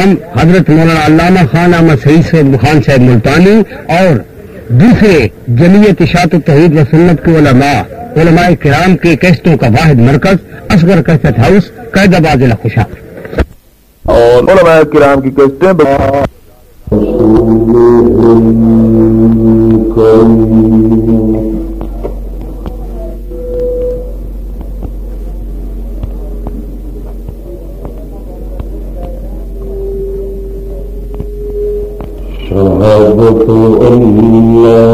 کرام حضرت مولانا علامہ خان احمد سعید خان صاحب ملتانی اور دوسرے جمعیت اشاعت التوحید و سنت کے علماء کرام کے کیسٹوں کا واحد مرکز اصغر کیسٹ ہاؤس قائدآباد ضلع خوشا اور علماء کرام کی کیسٹیں شهادة أن لا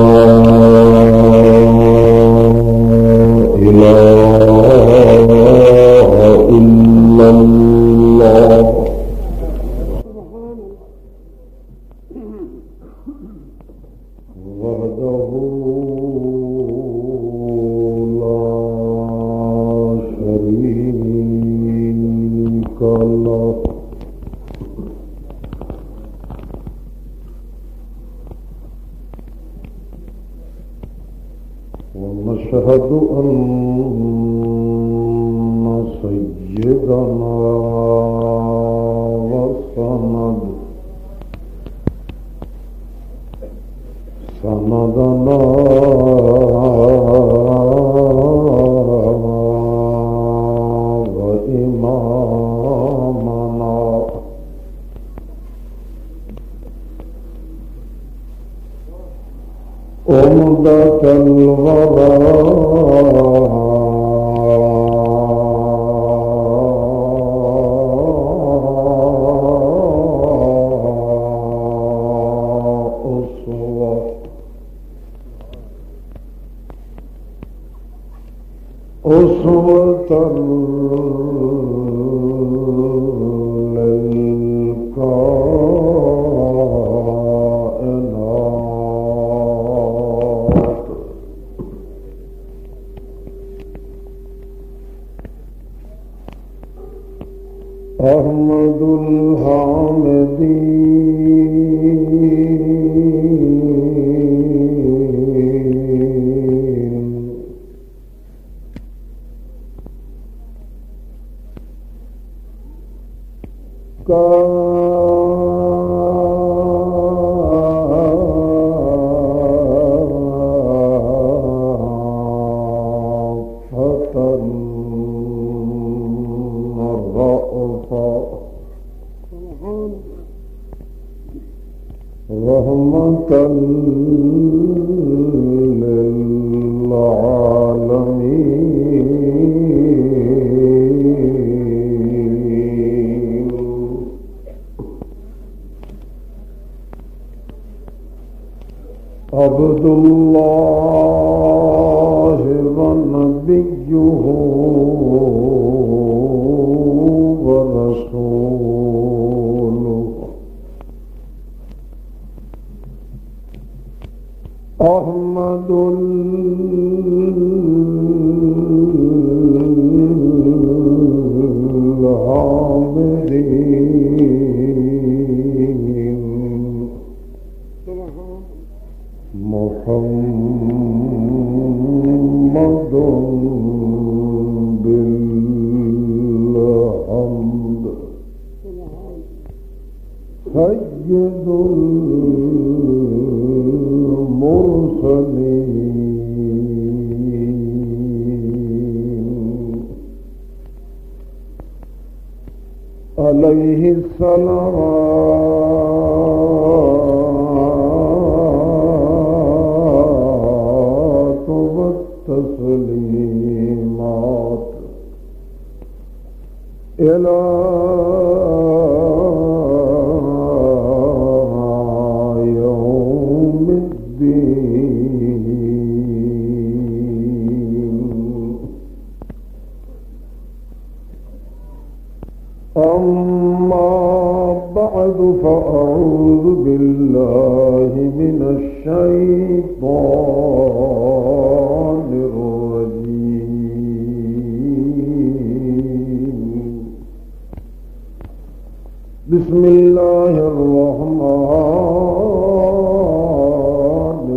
إله إلا الله وحده لا شريك له ونشهد أن سيدنا سندنا وإمامنا عمدة الغراء أسوة للكائنات أحمد الحامدين كافة الرأفة رحمة للعالمين عبد الله ونبيه ورسوله أحمد العابدين محمد بالحمد سيد المرسلين عليه الصلاة والتسليمات إلى يوم الدين أما بعد فأعوذ بالله من الشيطان الرجيم بسم الله الرحمن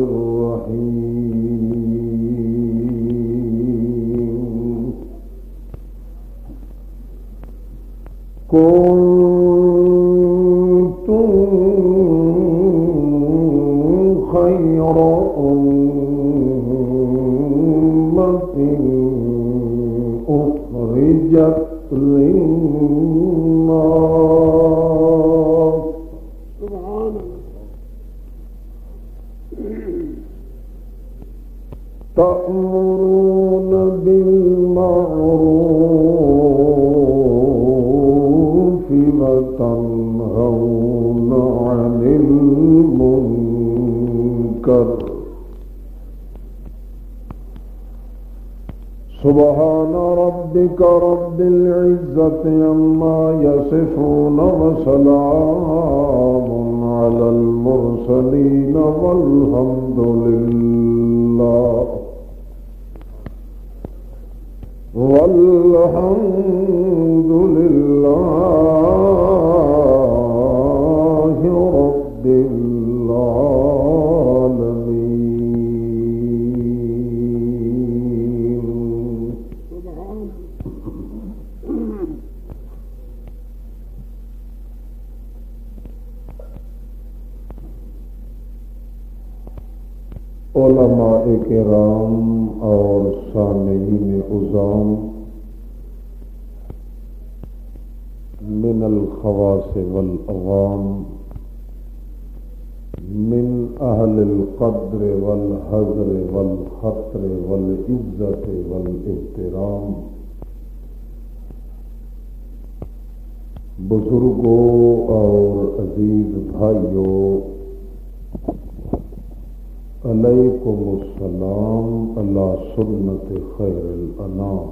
الرحيم كنتم تأمرون بالمعروف وتنهون عن المنكر سبحان ربك رب العزة عما يصفون وسلام على المرسلين والحمد لله رب العالمين. علماء کرام اور سامعین عظام من الخواص والعوام من اہل القدر والحذر والخطر والعزت والاحترام، بزرگوں اور عزیز بھائیوں، علیکم السلام علی سنت خیر الانام.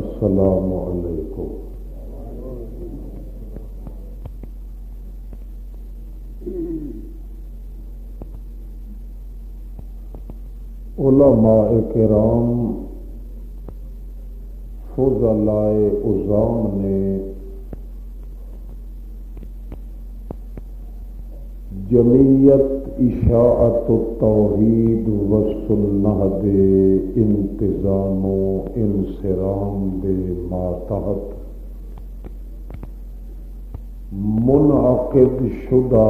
السلام علیکم. علماء کرام فضلاء عظام نے جمعیت اشاعت التوحید والسنہ دے انتظام و انصرام دے ماتحت منعقد شدہ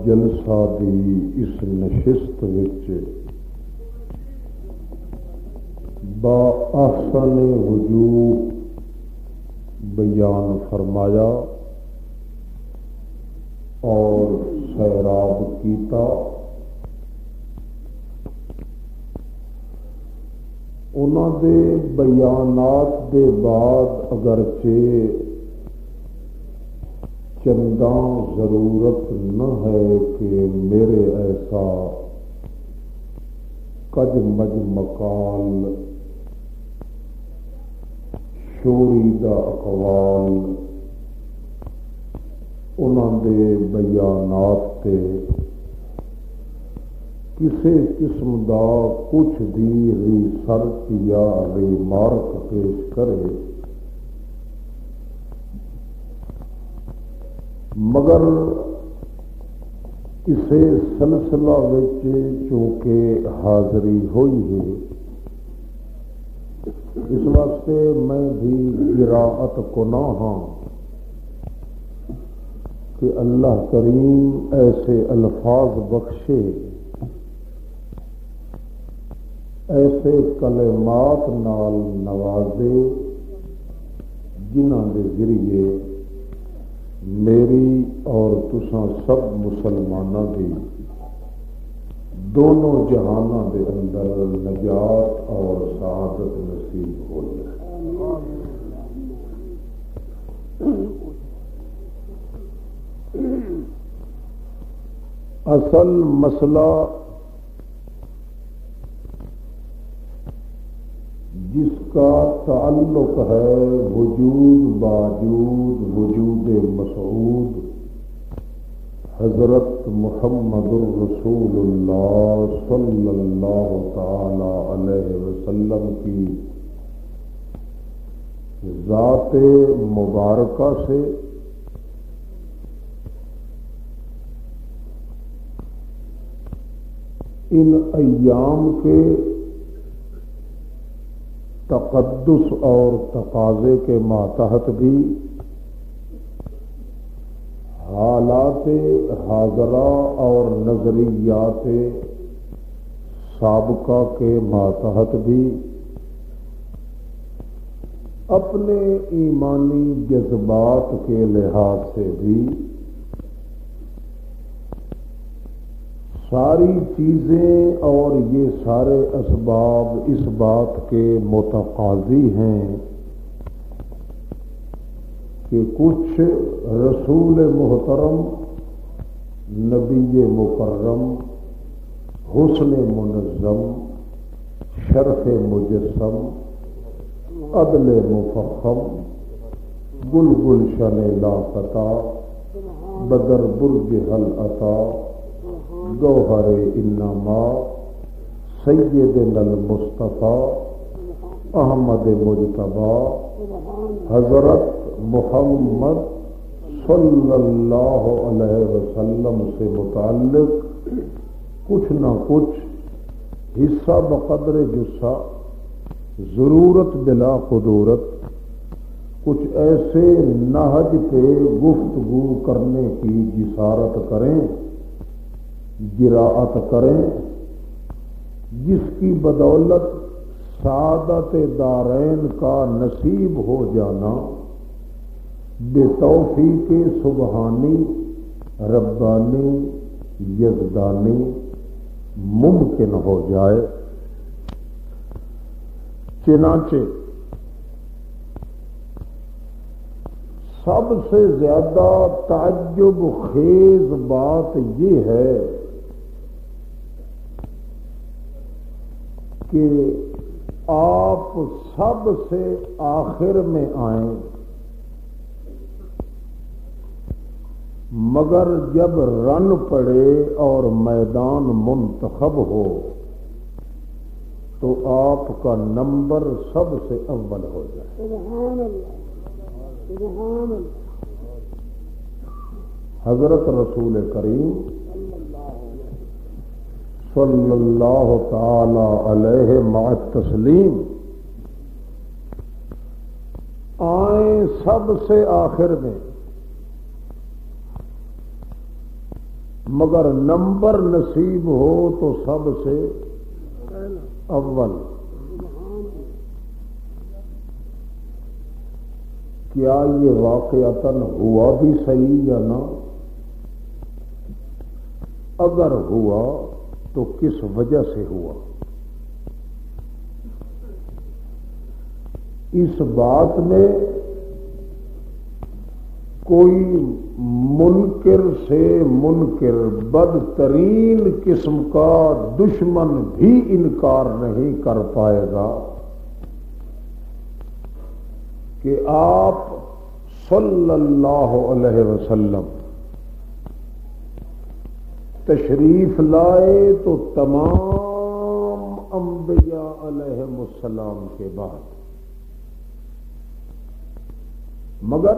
جلسہ دی اس نشست وچ با احسن وجوہ بیان فرمایا اور سیراب کیتا. انہاں دے بیانات دے بعد اگرچہ چنداں ضرورت نہ ہے کہ میرے ایسا کج مج مقال شوریدہ اقوال انہاں دے بیانات تے کسی قسم دا کچھ بھی ریسرچ یا ریمارک پیش کرے، مگر اسے سلسلہ وچ چونکہ حاضری ہوئی ہے، اس واسطے میں بھی قراءت کنا ہاں کہ اللہ کریم ایسے الفاظ بخشے، ایسے کلمات نال نوازے جنہاں دے ذریعے میری اور تساں سب مسلماناں دی دونوں جہاناں دے اندر نجات اور سعادت نصیب ہو جائے. اصل مسئلہ جس کا تعلق ہے وجود باوجود وجود مسعود حضرت محمد الرسول اللہ صلی اللہ تعالی علیہ وسلم کی ذات مبارکہ سے ان ایام کے تقدس اور تقاضے کے ماتحت بھی حالات حاضرہ اور نظریات سابقہ کے ماتحت بھی اپنے ایمانی جذبات کے لحاظ سے بھی ساری چیزیں اور یہ سارے اسباب اس بات کے متقاضی ہیں کہ کچھ رسول محترم، نبی مکرم، حسن منظم، شرف مجسم، عدل مفخم، گل گلشن لاپتہ، بدر برج حل عطا، گوہر انما، سیدنا المصطفیٰ احمد مجتبیٰ حضرت محمد صلی اللہ علیہ وسلم سے متعلق کچھ نہ کچھ حصہ بقدر جسہ، ضرورت بلا قدورت، کچھ ایسے نہج پہ گفتگو کرنے کی جسارت کریں، جراءت کریں، جس کی بدولت سعادت دارین کا نصیب ہو جانا بتوفیق سبحانی ربانی یزدانی ممکن ہو جائے۔ چنانچہ سب سے زیادہ تعجب خیز بات یہ ہے کہ آپ سب سے آخر میں آئیں، مگر جب رن پڑے اور میدان منتخب ہو تو آپ کا نمبر سب سے اول ہو جائے۔ سبحان اللہ، سبحان اللہ۔ حضرت رسول کریم صلی اللہ تعالی علیہ مع التسلیم آئیں سب سے آخر میں، مگر نمبر نصیب ہو تو سب سے اول۔ کیا یہ واقعتاً ہوا بھی صحیح یا نہ؟ اگر ہوا تو کس وجہ سے ہوا؟ اس بات میں کوئی منکر سے منکر بدترین قسم کا دشمن بھی انکار نہیں کر پائے گا کہ آپ صلی اللہ علیہ وسلم تشریف لائے تو تمام انبیاء علیہم السلام کے بعد، مگر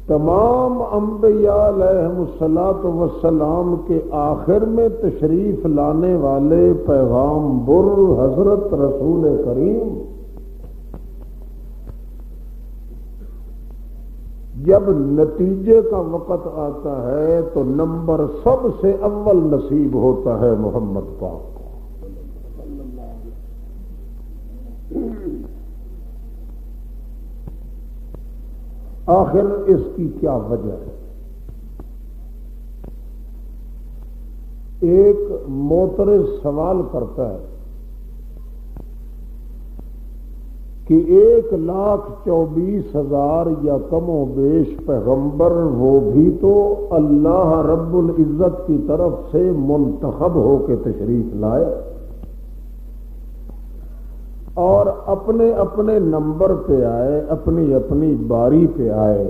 تمام انبیاء علیہم السلام کے آخر میں تشریف لانے والے پیغام بر حضرت رسول کریم جب نتیجے کا وقت آتا ہے تو نمبر سب سے اول نصیب ہوتا ہے محمد پاک کو۔ آخر اس کی کیا وجہ ہے؟ ایک معترض سوال کرتا ہے کہ 1,24,000 یا کم و بیش پیغمبر وہ بھی تو اللہ رب العزت کی طرف سے منتخب ہو کے تشریف لائے اور اپنے اپنے نمبر پہ آئے، اپنی اپنی باری پہ آئے،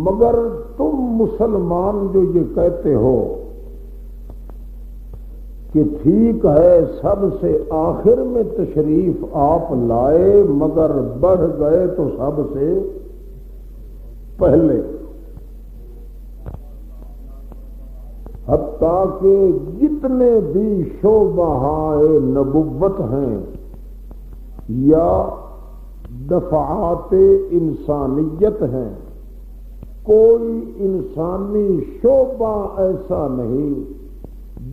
مگر تم مسلمان جو یہ کہتے ہو کہ ٹھیک ہے سب سے آخر میں تشریف آپ لائے مگر بڑھ گئے تو سب سے پہلے، حتیٰ کہ جتنے بھی شعبہائے نبوت ہیں یا دفعات انسانیت ہیں، کوئی انسانی شعبہ ایسا نہیں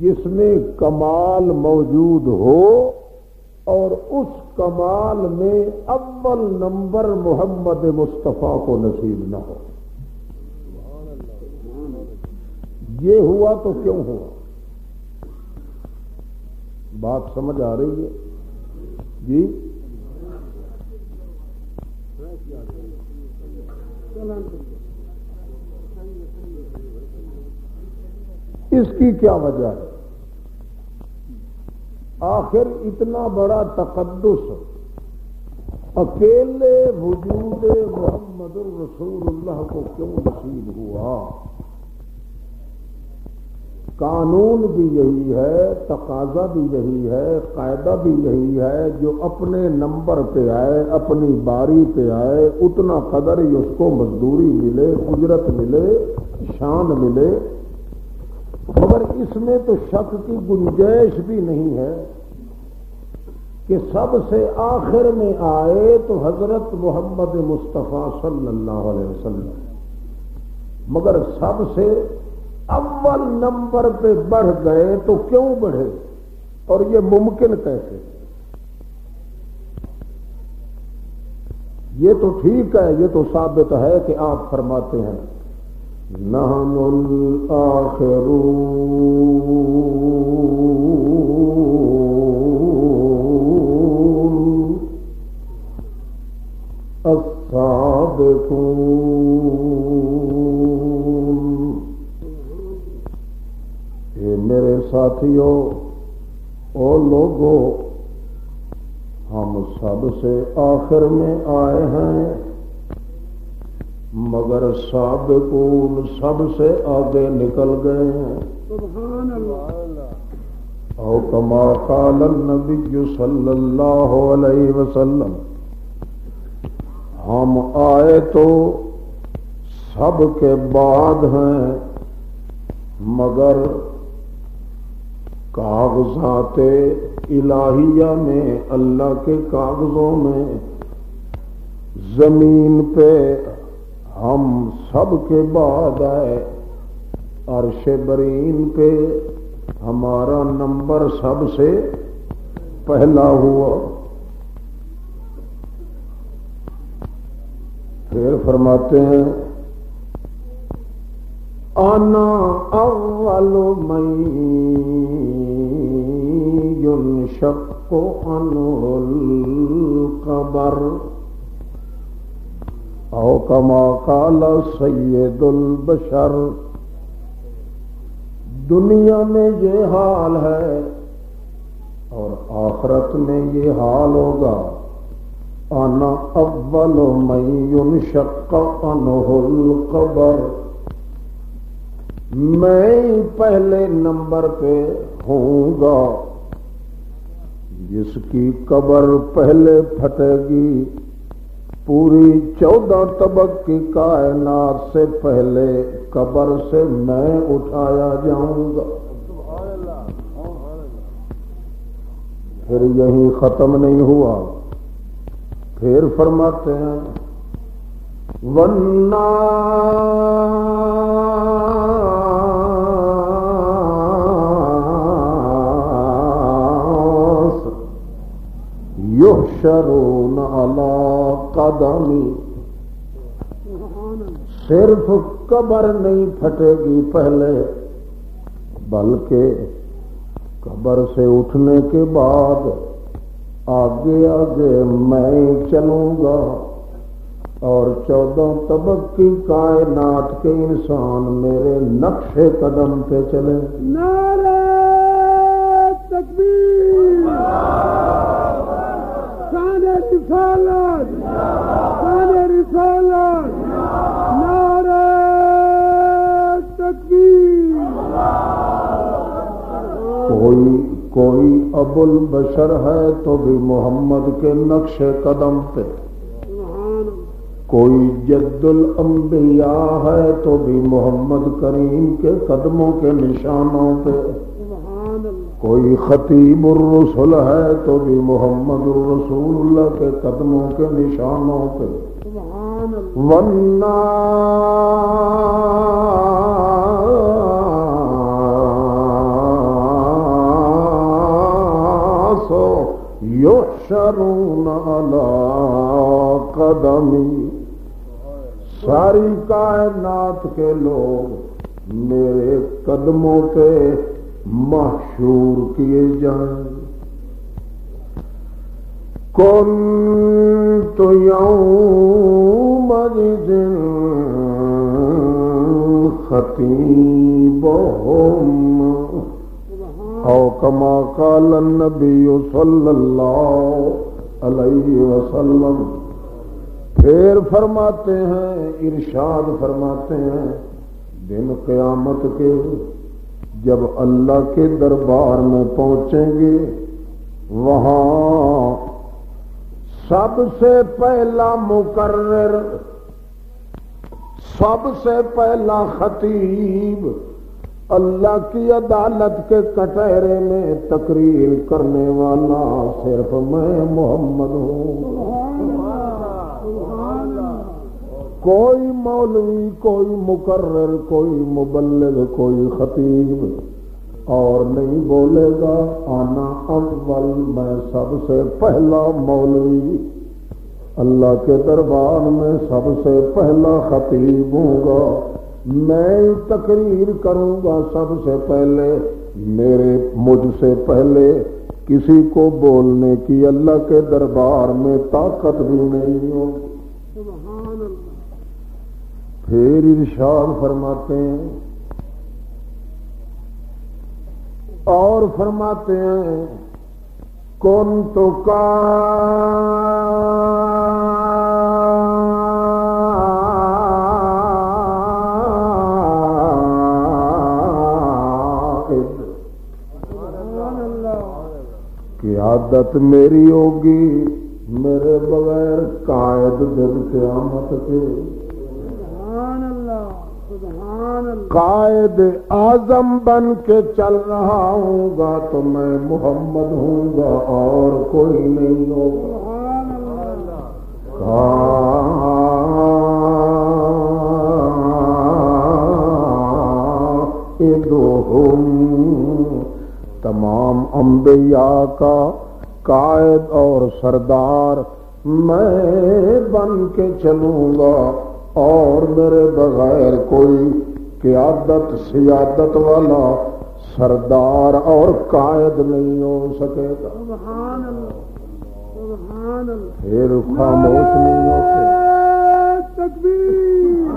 جس میں کمال موجود ہو اور اس کمال میں اول نمبر محمد مصطفیٰ کو نصیب نہ ہو۔ یہ ہوا تو کیوں ہوا؟ بات سمجھ آ رہی ہے جی؟ اس کی کیا وجہ ہے؟ آخر اتنا بڑا تقدس اکیلے وجود محمد الرسول اللہ کو کیوں نصیب ہوا؟ قانون بھی یہی ہے، تقاضا بھی یہی ہے، قاعدہ بھی یہی ہے، جو اپنے نمبر پہ آئے، اپنی باری پہ آئے، اتنا قدر ہی اس کو مزدوری ملے، اجرت ملے، شان ملے۔ مگر اس میں تو شک کی گنجائش بھی نہیں ہے کہ سب سے آخر میں آئے تو حضرت محمد مصطفیٰ صلی اللہ علیہ وسلم، مگر سب سے اول نمبر پہ بڑھ گئے تو کیوں بڑھے اور یہ ممکن کیسے؟ یہ تو ٹھیک ہے، یہ تو ثابت ہے کہ آپ فرماتے ہیں نحن الآخرون السابقون۔ اے میرے ساتھیوں، او لوگوں، ہم سب سے آخر میں آئے ہیں، مگر سابقون سب سے آگے نکل گئے ہیں۔ سبحان اللہ۔ او کما قال النبی صلی اللہ علیہ وسلم، ہم آئے تو سب کے بعد ہیں، مگر کاغذات الہیہ میں، اللہ کے کاغذوں میں، زمین پہ ہم سب کے بعد آئے، عرش برین پہ ہمارا نمبر سب سے پہلا ہوا۔ پھر فرماتے ہیں انا اول من ينشق عنه القبر، او کما قال سید البشر۔ دنیا میں یہ حال ہے اور آخرت میں یہ حال ہوگا، انا اول من ينشق عنه القبر، میں پہلے نمبر پہ ہوں گا جس کی قبر پہلے پھٹے گی۔ پوری 14 طبق کی کائنات سے پہلے قبر سے میں اٹھایا جاؤں گا۔ پھر یہی ختم نہیں ہوا، پھر فرماتے ہیں یحشرون علی قدمی، صرف قبر نہیں پھٹے گی پہلے، بلکہ قبر سے اٹھنے کے بعد آگے آگے میں چلوں گا، اور 14 طبق کی کائنات کے انسان میرے نقش قدم پہ چلے۔ نعرہ تکبیر، شان رسالت، شان رسالت، نعرہ تکبیر۔ کوئی ابو البشر ہے تو بھی محمد کے نقش قدم پہ، کوئی جد الانبیاء ہے تو بھی محمد کریم کے قدموں کے نشانوں پہ، کوئی خطیب الرسل ہے تو بھی محمد الرسول اللہ کے قدموں کے نشانوں پہ۔ والناس یحشرون علی قدمی، ساری کائنات کے لوگ میرے قدموں پہ محشور کیے جائیں. كنت يومئذ خطيبهم أو كما قال النبي صلى الله عليه وسلم. پھر فرماتے ہیں، ارشاد فرماتے ہیں، دن قیامت کے جب اللہ کے دربار میں پہنچیں گے، وہاں سب سے پہلا مقرر، سب سے پہلا خطیب، اللہ کی عدالت کے کٹہرے میں تقریر کرنے والا صرف میں محمد ہوں. کوئی مولوی، کوئی مقرر، کوئی مبلغ، کوئی خطیب اور نہیں بولے گا آنا اول، میں سب سے پہلا مولوی، اللہ کے دربار میں سب سے پہلا خطیب ہوں گا. میں تقریر کروں گا سب سے پہلے. مجھ سے پہلے کسی کو بولنے کی اللہ کے دربار میں طاقت بھی نہیں ہوگی. پھر ارشاد فرماتے ہیں اور فرماتے ہیں کون تو قیادت میری ہوگی، میرے بغیر قائد دن قیامت کے. قائد اعظم بن کے چل رہا ہوں گا تو میں محمد ہوں گا اور کوئی نہیں ہوگا. قائدہم، تمام انبیاء کا قائد اور سردار میں بن کے چلوں گا اور میرے بغیر کوئی قیادت سیادت والا سردار اور قائد نہیں ہو سکے گا. سبحان اللہ، سبحان اللہ. پھر خاموش نہیں ہوتے. تکبیر،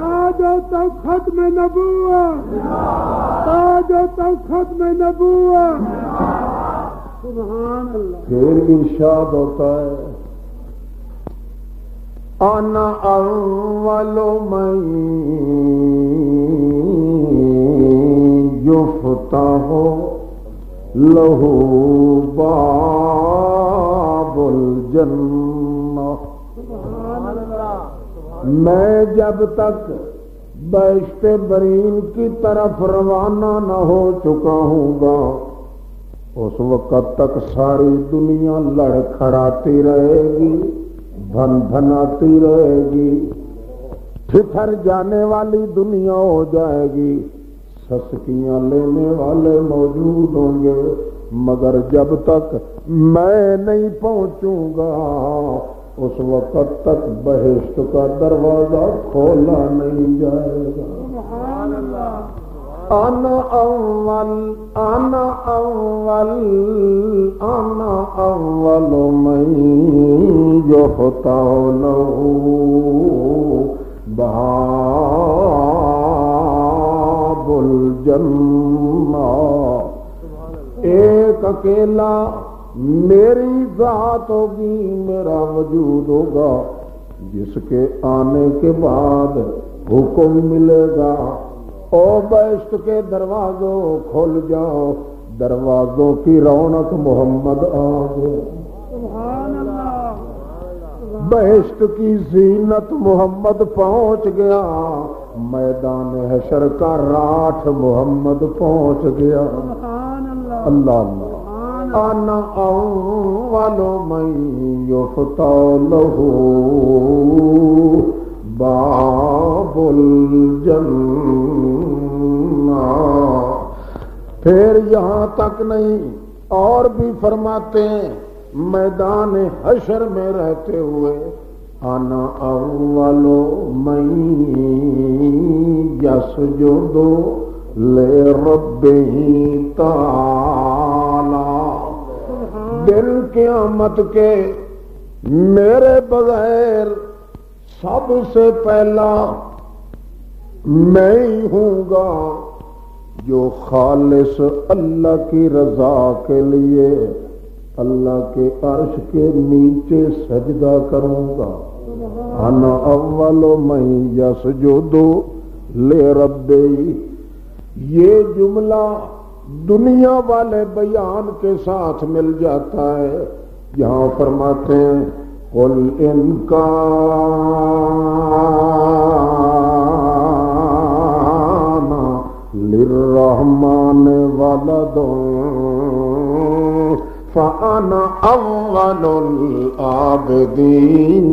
تاج و تخت ختم نبوت، تاج و تخت ختم نبوت. سبحان اللہ. پھر ارشاد ہوتا ہے انا اول من یفتح لہ باب الجنہ. میں جب تک بہشت برین کی طرف روانہ نہ ہو چکا ہوں گا اس وقت تک ساری دنیا لڑکھڑاتی رہے گی، بھن بھناتی رہے گی، پھر جانے والی دنیا ہو جائے گی، سسکیاں لینے والے موجود ہوں گے، مگر جب تک میں نہیں پہنچوں گا اس وقت تک بہشت کا دروازہ کھولا نہیں جائے گا. سبحان اللہ. انا اول، انا اول، انا اول من یفتح لہ باب الجنہ. ایک اکیلا میری ذات ہوگی، میرا وجود ہوگا، جس کے آنے کے بعد حکم ملے گا او بہشت کے دروازوں کھل جاؤ، دروازوں کی رونق محمد آ گیا. سبحان اللہ. بہشت کی زینت محمد پہنچ گیا، میدان حشر کا راٹھ محمد پہنچ گیا. سبحان اللہ. اللہ اللہ. انا اول من یفتح لہ باب الجنہ. پھر یہاں تک نہیں اور بھی فرماتے ہیں میدان حشر میں رہتے ہوئے انا اول من یسجد لربہ تعالی، دن قیامت کے میرے بغیر سب سے پہلا میں ہی ہوں گا جو خالص اللہ کی رضا کے لیے اللہ کے عرش کے نیچے سجدہ کروں گا۔ انا اول من یسجد لربہ، یہ جملہ دنیا والے بیان کے ساتھ مل جاتا ہے جہاں فرماتے ہیں قل ان کان للرحمن ولد فانا اول العابدین۔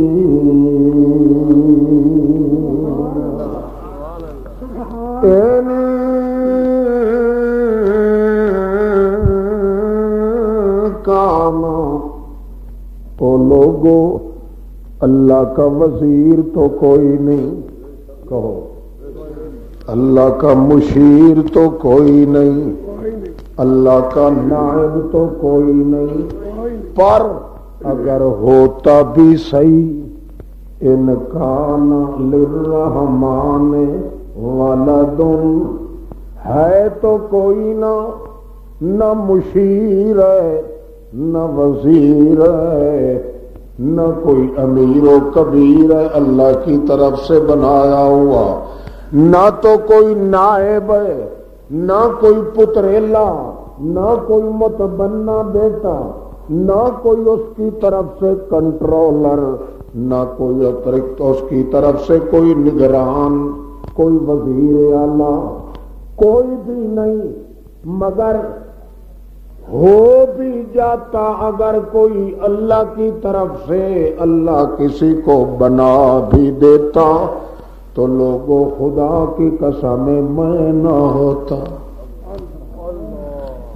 کانا تو لوگو اللہ کا وزیر تو کوئی نہیں، کہو اللہ کا مشیر تو کوئی نہیں، اللہ کا نائب تو کوئی نہیں، پر اگر ہوتا بھی صحیح ان کان للرحمن ولد، ہے تو کوئی نہ مشیر ہے نہ وزیر ہے نہ کوئی امیر و کبیر ہے اللہ کی طرف سے بنایا ہوا، نہ تو کوئی نائب ہے نہ کوئی پتریلا نہ کوئی متبنہ بیٹا نہ کوئی اس کی طرف سے کنٹرولر نہ کوئی اترکت اس کی طرف سے کوئی نگران کوئی وزیر اعلیٰ کوئی بھی نہیں، مگر ہو بھی جاتا اگر کوئی اللہ کی طرف سے اللہ کسی کو بنا بھی دیتا تو لوگوں خدا کی قسم میں نہ ہوتا۔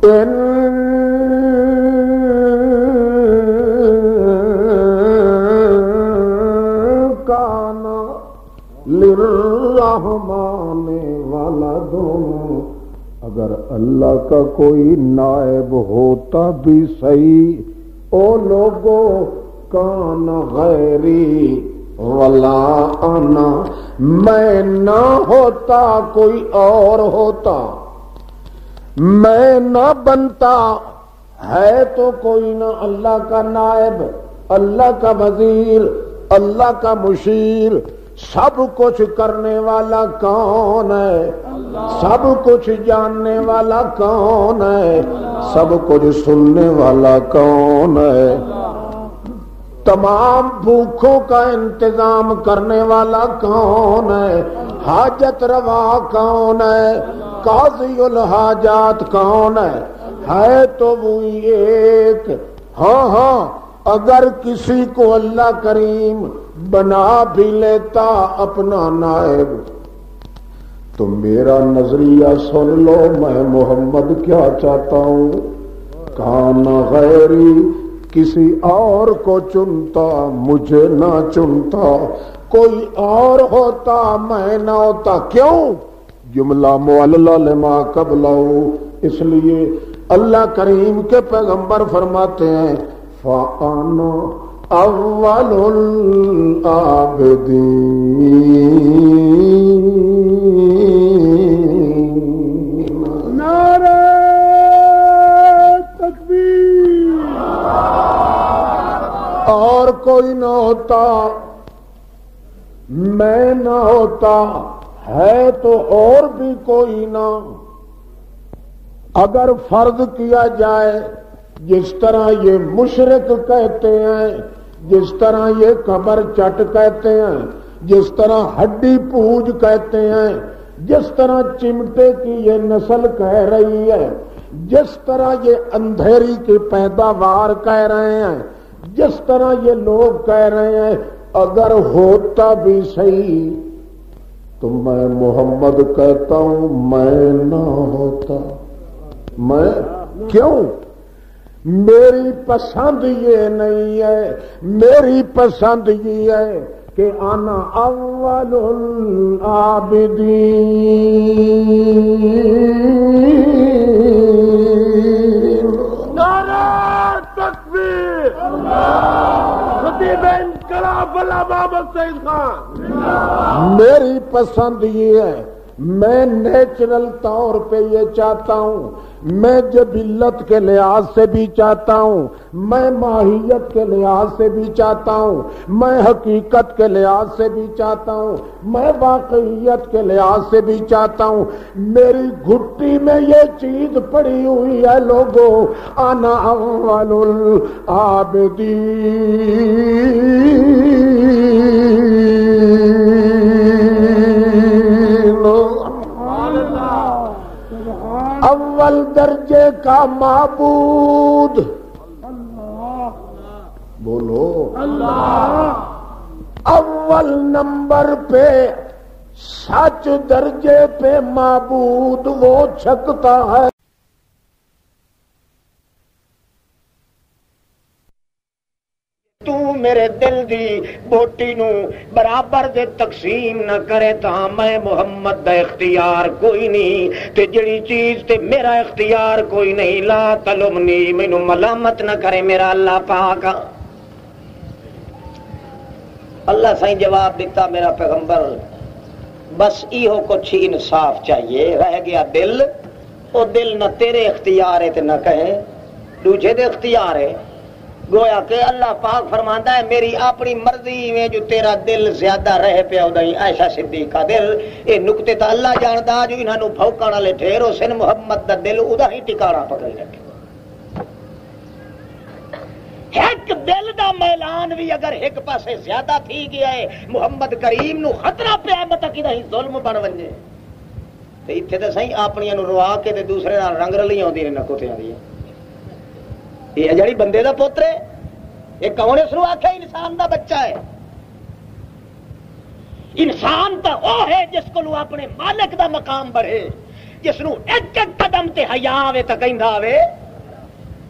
ان کان للرحمن ولد، اگر اللہ کا کوئی نائب ہوتا بھی صحیح او لوگوں کان غیری ولا انا، میں نہ ہوتا کوئی اور ہوتا، میں نہ بنتا، ہے تو کوئی نہ اللہ کا نائب اللہ کا وزیر اللہ کا مشیر، سب کچھ کرنے والا کون ہے، سب کچھ جاننے والا کون ہے، سب کچھ سننے والا کون ہے، تمام بھوکوں کا انتظام کرنے والا کون ہے، حاجت روا کون ہے، قاضی الحاجات کون ہے تو وہی ایک۔ ہاں ہاں اگر کسی کو اللہ کریم بنا بھی لیتا اپنا نائب تو میرا نظریہ سن لو، میں محمد کیا چاہتا ہوں، کان غیری کسی اور کو چنتا مجھے نہ چنتا، کوئی اور ہوتا میں نہ ہوتا، کیوں؟ جملہ معللہ لما قبلہ، اس لیے اللہ کریم کے پیغمبر فرماتے ہیں فَأَنَا اول العابدین۔ نعرہ تکبیر۔ اور کوئی نہ ہوتا، میں نہ ہوتا، ہے تو اور بھی کوئی نہ۔ اگر فرض کیا جائے جس طرح یہ مشرک کہتے ہیں، جس طرح یہ قبر چٹ کہتے ہیں، جس طرح ہڈی پوج کہتے ہیں، جس طرح چمٹے کی یہ نسل کہہ رہی ہے، جس طرح یہ اندھیری کی پیداوار کہہ رہے ہیں، جس طرح یہ لوگ کہہ رہے ہیں، اگر ہوتا بھی صحیح تو میں محمد کہتا ہوں میں نہ ہوتا۔ میں کیوں؟ میری پسند یہ نہیں ہے، میری پسند یہ ہے کہ انا اول العابدین۔ نعرہ تکبیر، خطیب انقلاب علامہ محمد سعید خان۔ میری پسند یہ ہے، میں نیچرل طور پہ یہ چاہتا ہوں، میں جبلت کے لحاظ سے بھی چاہتا ہوں، میں ماہیت کے لحاظ سے بھی چاہتا ہوں، میں حقیقت کے لحاظ سے بھی چاہتا ہوں، میں واقعیت کے لحاظ سے بھی چاہتا ہوں۔ میری گھٹی میں یہ چیز پڑی ہوئی ہے لوگوں، انا اول العابدین، اول درجے کا معبود۔ بولو اللہ۔ اول نمبر پہ سچ درجے پہ معبود وہ چھکتا ہے تو میرے دل دی بوٹی نو برابر دے تقسیم نہ کرے تا میں محمد دا اختیار کوئی نہیں، تے جڑی چیز تے میرا اختیار کوئی نہیں، لا تلمنی، مینوں ملامت نہ کرے میرا اللہ پاک۔ اللہ سائیں جواب دیتا میرا پیغمبر، بس ایہو کچھ انصاف چاہیے، رہ گیا دل، او دل نہ تیرے اختیار ہے تے نہ کہیں دوجے دے اختیار ہے۔ گویا کہ اللہ پاک فرماندا ہے میری اپنی مرضی میں جو تیرا دل زیادہ رہ پیا اودیں عائشہ صدیقہ دل، اے نقطے تا اللہ جاندا جو انہاں نو بھوکਣ والے ٹھہر حسین محمد دا دل ادا ہی ٹکانا پکڑ رکھے۔ ایک دل دا میلان بھی اگر ایک پاسے زیادہ تھی گیا ہے، محمد کریم نو خطرہ پیا مت کدا ہی ظلم بن ونجے تے ایتھے تے صحیح اپنیاں نو روا کے تے دوسرے نال رنگ رلی ہوندی نے نکوتیاں دی۔ یہ جڑی بندے دا پوتر ہے، یہ کون اس نو آکھے انسان دا بچہ ہے؟ انسان تا وہ ہے جس کو اپنے مالک دا مقام بڑھے، جس نو ایک ایک قدم تے حیا آوے تے کہندا آوے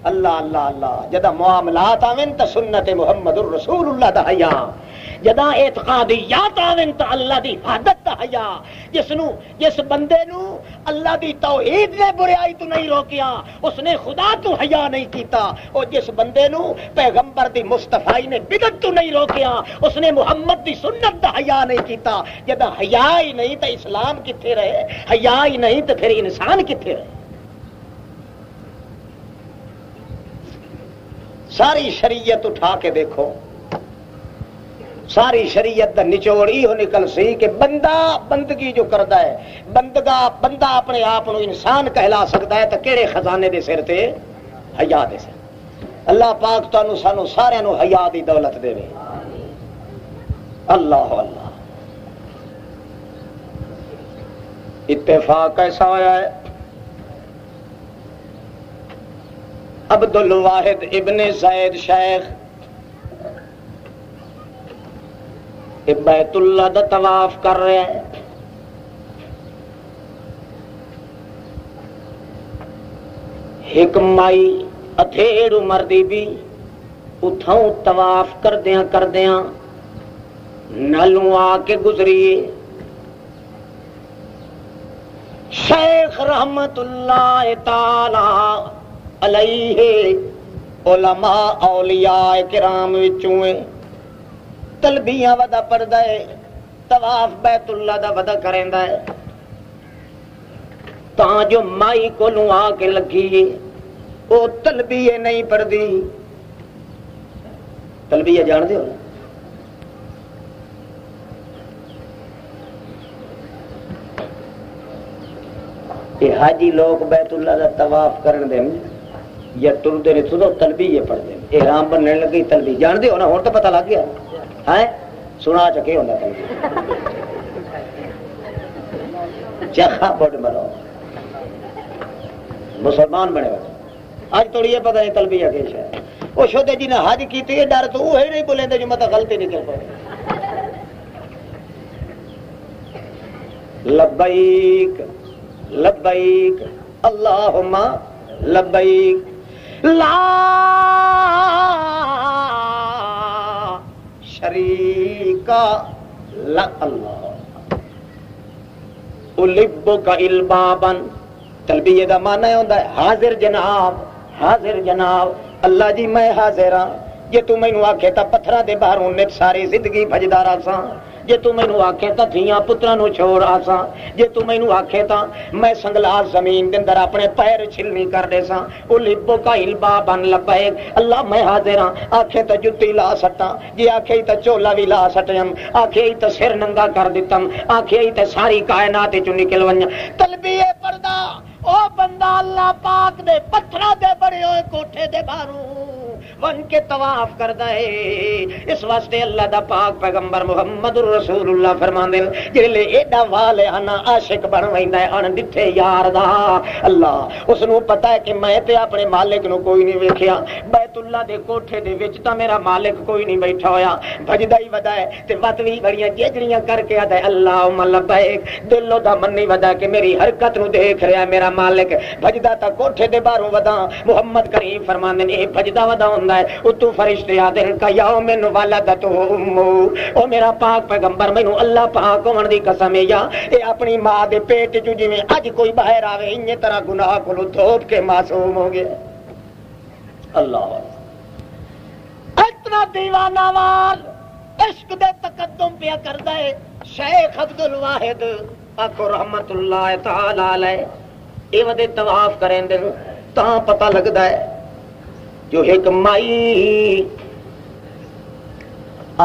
اللہ اللہ اللہ۔ جدا معاملات آویں تے سنت محمد الرسول اللہ دا حیا، جدا اعتقادیات آویں تے اللہ دی عبادت دا حیا۔ جس بندے نو اللہ دی توحید نے بریائی تو نہیں روکیا، اس نے خدا تو حیا نہیں کیتا، اور جس بندے نو پیغمبر دی مصطفی نے بدعت تو نہیں روکیا، اس نے محمد دی سنت دا حیا نہیں کیتا۔ جدا حیا ہی نہیں تے اسلام کتھے رہے، حیا ہی نہیں تے پھر انسان کتھے رہے؟ ساری شریعت اٹھا کے دیکھو، ساری شریعت دا نچوڑ یہ نکل سی کہ بندہ بندگی جو کردا ہے، بندہ اپنے آپ کو انسان کہلا سکتا ہے تو کہڑے خزانے دے سر تے؟ حیا دے سر۔ اللہ پاک تانوں سانوں سارے نو حیا دی دولت دے۔ اللہ اللہ۔ اتفاق ایسا ہوا ہے، عبد الواحد ابن زید شیخ بیت اللہ دا طواف کر رہے ہیں، ایک مائی اتھیڑ عمر دی بھی اتھاؤں طواف کردیاں نالوں آ کے گزریے۔ شیخ رحمت اللہ تعالی علیہ علماء اولیاء کرام وچوں تلبیاں ودا پڑھدا ہے، طواف بیت اللہ دا ودا کریندا ہے، تاں جو مائی کولوں آ کے لگی او تلبیہ نہیں پڑھدی۔ تلبیہ جان دے ہو؟ یہ حاجی لوگ بیت اللہ دا طواف کرن دے یا ٹردے نے تو تلبیہ پڑھدے، احرام بننے لگی تلبیہ جان دے ہو نا، ہن تو پتہ لگ گیا ہے، سنا چکے ہوتا چکھا بڑھ مرو مسلمان بنے گا۔ آج تھوڑی یہ پتہ نہیں تلبیہ کیش ہے، وہ شودے جی نے حج کی تھی ڈر تو وہ نہیں بولیں جو مطلب غلطی نکل پڑے۔ لبیک لبیک اللہم لبیک، لا شریک لک اللہ البک البابا تلبیہ دا معنی ہوندا ہے حاضر جناب، حاضر جناب، اللہ جی میں حاضر ہاں، جے تو مینوں آکھے تا پتھراں دے باہروں نت ساری زندگی بھجدا رہساں، جے تو مینوں آکھے تا دھیاں پتراں نو چھوڑ آساں، جے تو مینوں آکھے تا میں سنگلاس زمین دے اندر اپنے پیر چھلنی کر دے ساں، البک البابا لبیک اللہ میں حاضر ہاں، آکھے تا جُتی لا سٹاں، جے آکھے تا چولا وی لا سٹیاں، آکھے تا سر ننگا کر دتم، آکھے تا ساری کائنات چوں نکل ونجاں، تلبیہ پڑھدا او بندہ اللہ پاک دے پتھراں دے بڑے ہوئے کوٹھے دے باہروں ون کے طواف کردا ہے۔ اس واسطے اللہ دا پاک پیغمبر محمد رسول اللہ فرماندے جڑے ایڈا والے ہن عاشق بن ویندا ہے ان ڈٹھے یار دا اللہ اس نو پتہ ہے کہ میں تے اپنے مالک نو کوئی نہیں ویکھیا، بیت اللہ دے کوٹھے دے وچ تا میرا مالک کوئی نہیں بیٹھا ہویا، بھجدا ہی ودا ہے تے وت وی بڑیاں جیجڑیاں کر کے آدا ہے اللہم لبیک، دلوں دا منی ودا کہ میری حرکت نو دیکھ رہا ہے میرا مالک، بھجدا تا کوٹھے دے باہروں ودا، محمد کریم فرماندے نے بھجدا ودا ہوندا ہے اتو فرشتے آدے کا یوم ولدتہ امہ، او میرا پاک پیغمبر مینوں اللہ پاک ہون دی قسم ہے یا اے اپنی ماں دے پیٹ چ جویں اج کوئی باہر آوے انہی طرح گناہ کولوں دھوپ کے معصوم ہو گئے۔ اللہ اتنا دیوانہ وال عشق دے تقدم پیا کردا ہے شیخ عبد الواحد آکھو رحمت اللہ تعالی علیہ، اے ودے طواف کریں دے تاں پتہ لگدا ہے جو ایک مائی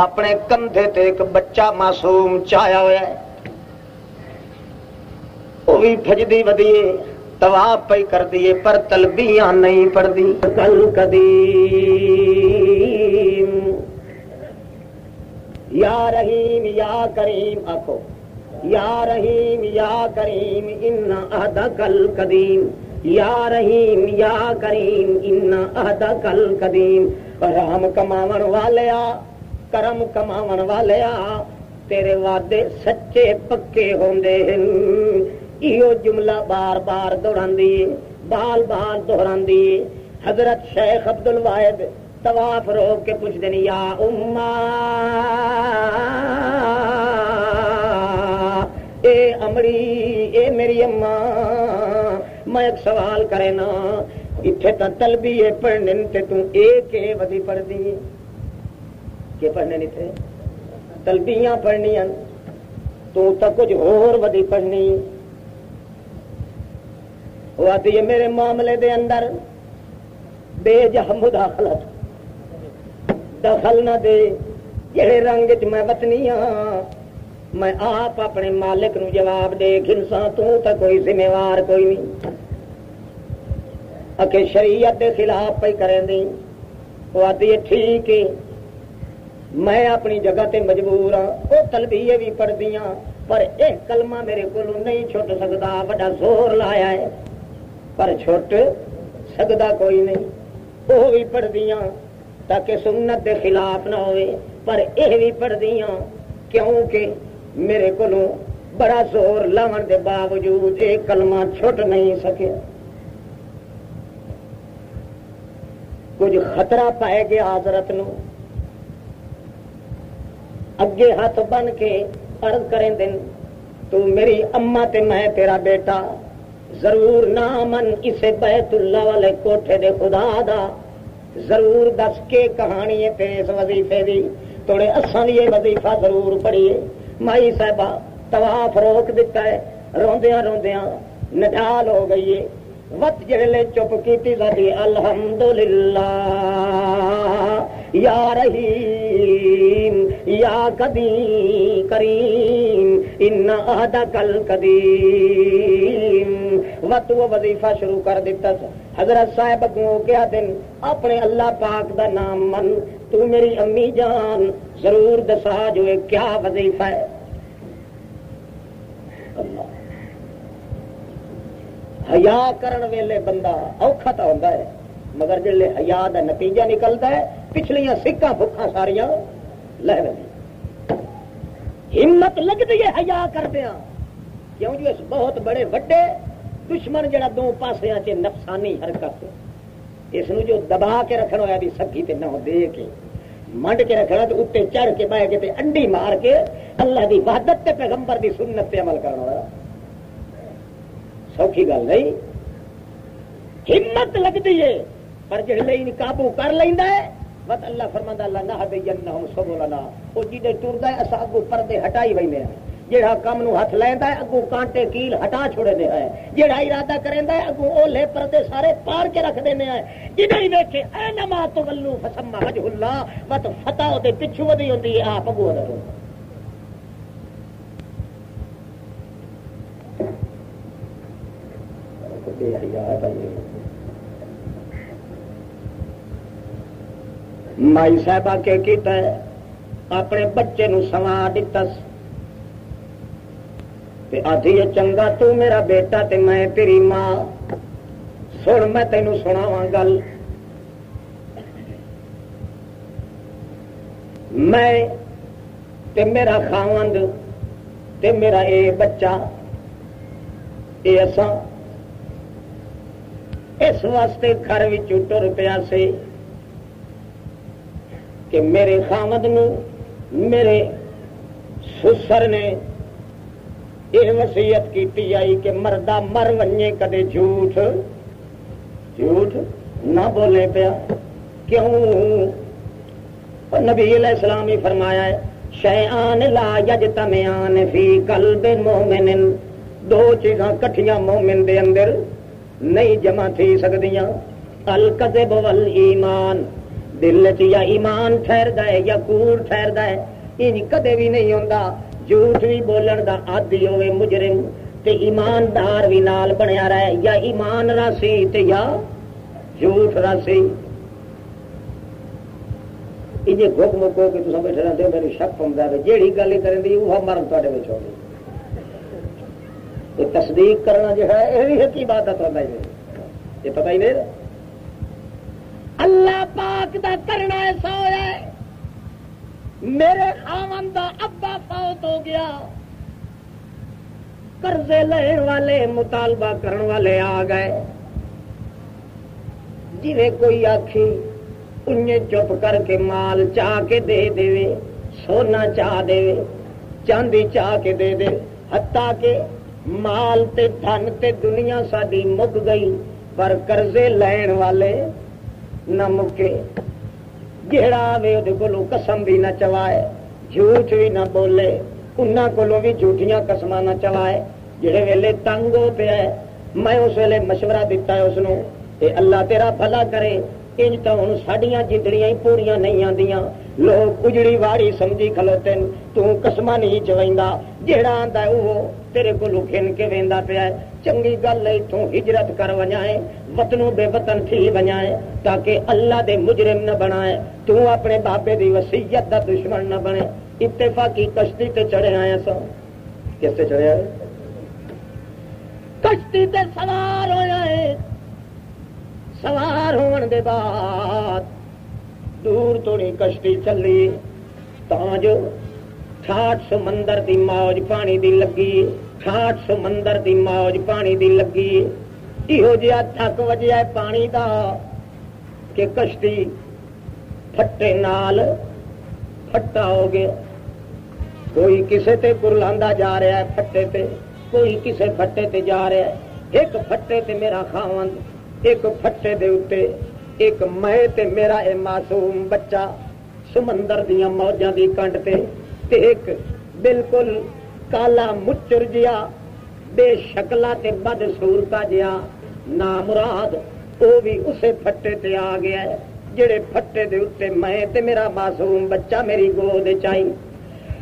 اپنے کندھے تے ایک بچہ معصوم چایا ہوا ہے، وہ بھی بھجدی ودیے طواف پہ کر دیے پر تلبیاں نہیں پڑھ دی۔ کل قدیم یا رحیم یا کریم آکھو یا رحیم یا کریم ان عہدک القدیم، یا رحیم یا کریم ان عہدک القدیم، رحم کماون والیا کرم کماون والیا تیرے وعدے سچے پکے ہوندے ہیں، ایو جملہ بار بار دہراندی بال بال دہراندی۔ حضرت شیخ عبد الواحد طواف روک کے پوچھ دینی یا امہ اے امڑی اے میری اماں میں ایک سوال کرے نا اتھے تا تلبیہ پڑھنے تے تو ایک ودی پڑھ دی کہ پڑھنے نہیں تھے تلبیاں پڑھنی ہیں تو تا کچھ اور ودی پڑھنی، وہ آتی ہے میرے معاملے دے اندر بے جہ مداخلت دخل نہ دے، جہے رنگ چ میں وطنی ہاں میں آپ اپنے مالک نو جواب دے گھنساں تو تا کوئی ذمہ وار کوئی نہیں، اکے شریعت دے خلاف پہ کریں دی، وہ آتی ہے ٹھیک ہے میں اپنی جگہ تے مجبور ہاں، وہ تلبیہ بھی پڑھ دیاں پر ایک کلمہ میرے کو نہیں چھوٹ سکتا، بڑا زور لایا ہے پر چھوٹ سکتا کوئی نہیں، وہ بھی پڑھ دیاں تاکہ سنت دے خلاف نہ ہوئے، پر یہ بھی پڑھ دیاں کیونکہ میرے کو بڑا زور لاون دے باوجود ایک کلمہ چھوٹ نہیں سکے، کچھ خطرہ پائے گیا حضرت نو، اگے ہاتھ بن کے عرض کریں دن تو میری اماں تے میں تیرا بیٹا ضرور نامن اسے بیت اللہ والے کوٹھے دے خدا دا ضرور دس کے کہانی ہے تیرے اس وظیفے دی، توڑے اساں یہ وظیفہ ضرور پڑھیے۔ مائی صاحبہ طواف روک دیتا ہے، روندیاں روندیاں نڈال ہو گئی ہے، وقت جڑے چپ کیتی ذاتی الحمدللہ یا رحیم یا قدیم کریم ان عہدک القدیم، وقت وہ وظیفہ شروع کر دیتا۔ حضرت صاحب کو کیا دن اپنے اللہ پاک دا نام من، تو میری امی جان ضرور دسا جو کیا وظیفہ ہے۔ اللہ حیا کرن ویلے بندہ اوکھا تا ہوندا ہے، مگر جلے حیا دا نتیجہ نکلدا ہے پچھلیاں سکھاں بھکھاں ساریاں لہ ویندی، ہمت لگدی ہے حیا کردیاں، کیوں جو اس بہت بڑے وڈے دشمن جڑا دو پاسیاں چ نفسانی حرکت اس جو دبا کے رکھنا ہوا بھی سکی تے نہ دے کے منڈ کے رکھنا تو اتنے چڑھ کے بہ کے تے انڈی مار کے اللہ دی وحدت تے پیغمبر دی سنت تے عمل کرنا ہوا سوکھی گل نہیں ہمت لگتی ہے پر جڑے قابو کر لینا ہے بس اللہ فرماندا اللہ نہ ہدینہم سبلنا او جڑے ٹردا ہے اساں اگوں پردے ہٹائی وینے ہیں جہاں کام نو ہاتھ لیندا ہے اگوں کانٹے کیل ہٹا چھوڑے دے ہے جہاں ارادہ کریندا ہے اگوں اولے پردے سارے پار کے رکھ دینے ہیں جنہیں ویکھے اینما تولوا فثم وجه اللہ وت فتح دے پیچھے ودی ہوندی ہے آپ اگوں دا مائی صاحبہ کے کیتا ہے اپنے بچے نو سوا دتس آدھی چنگا تو میرا بیٹا تے میں تیری ماں سن میں تینوں سناواں گل میں تے میرا خاوند تے میرا اے بچہ اے اساں اس واسطے گھر وچوں ٹر پیا سی کہ میرے خاوند نو میرے سسر نے یہ وصیت کی آئی کہ مردہ مر ونجے کدے جھوٹ نہ بولے پیا کیوں نبی علیہ السلام ہی فرمایا ہے شیئان لا یجتمعان فی قلب مومن دو چیزاں کٹھیاں مومن دے اندر نہیں جمع تھی سکدیاں الکذب والایمان دل چ یا ایمان ٹھہردا ہے یا کوڑ ٹھہردا ہے ان کدے بھی نہیں ہوندا جھوٹ بھی بولن دا عادی ہوئے مجرم تے ایماندار بھی نال بنیا رہے یا ایمان راسی تے یا جھوٹ راسی یہ گھک مکو کہ تساں بیٹھے رہتے ہو میری شک پوندا ہے جیڑی گل کرن دی وہ مرن تواڈے وچ ہو گئی تے تصدیق کرنا جو ہے یہ بھی ایک عبادت ہوندا ہے یہ پتہ ہی نہیں اللہ پاک دا کرنا ایسا ہویا ہے میرے خاوند دا ابا فوت ہو گیا قرضے لین والے مطالبہ کرن والے آ گئے جویں کوئی آکھی انہیں چپ کر کے مال چاہ کے دے دے سونا چاہ دے چاندی چاہ کے دے دے حتیٰ کہ مال تے دھن تے دنیا ساری مک گئی پر قرضے لین والے نہ مکے جیڑا آوے وہ کولوں قسم بھی نہ چوائے جھوٹ بھی نہ بولے انہاں کولوں بھی جھوٹیاں قسماں نہ چوائے جڑے ویلے تنگ ہو پیا ہے میں اس ویلے مشورہ دیتا ہے اس نو اے اللہ تیرا بھلا کرے انج تو ہن ساڈیاں جدڑیاں ہی پوریاں نہیں آندیاں لوگ اجڑی واڑی سمجھی کھلوتے تو قسماں نہیں چویندا جیڑا آندا ہے وہ تیرے کولوں کھن کے ویندا پیا ہے چنگی گل ہے تو ہجرت کر ونجائے وطنوں بے وطن تھی ونجائے تاکہ اللہ دے مجرم نہ بنائے تو اپنے بابے دی وصیت دا دشمن نہ بنے اتفاقی کشتی تے چڑھے آئے سو کس تے چڑھے آئے کشتی تے سوار ہو جائے سوار ہون دے بعد دور توڑی کشتی چلی تاں جو ٹھاٹ سمندر دی موج پانی دی لگی ٹھاٹ سمندر دی موج پانی دی لگی یہو جہا تھک وجیا پانی دا کہ کشتی پھٹے نال پھٹا ہو گیا کوئی کسے تے گرلاندا جا رہا ہے پھٹے تے کوئی کسے پھٹے تے جا رہا ہے ایک پھٹے تے میرا خاوند ایک پھٹے دے اتے ایک میں تے میرا اے معصوم بچہ سمندر دیاں موجاں دی کنڈ تے ایک بالکل کالا مچر جیا بے شکلا تے بد صورتا جیا نامراد او بھی اسے پھٹے تے آ گیا ہے جڑے پھٹے دے اتے میں تے میرا معصوم بچہ میری گود چائی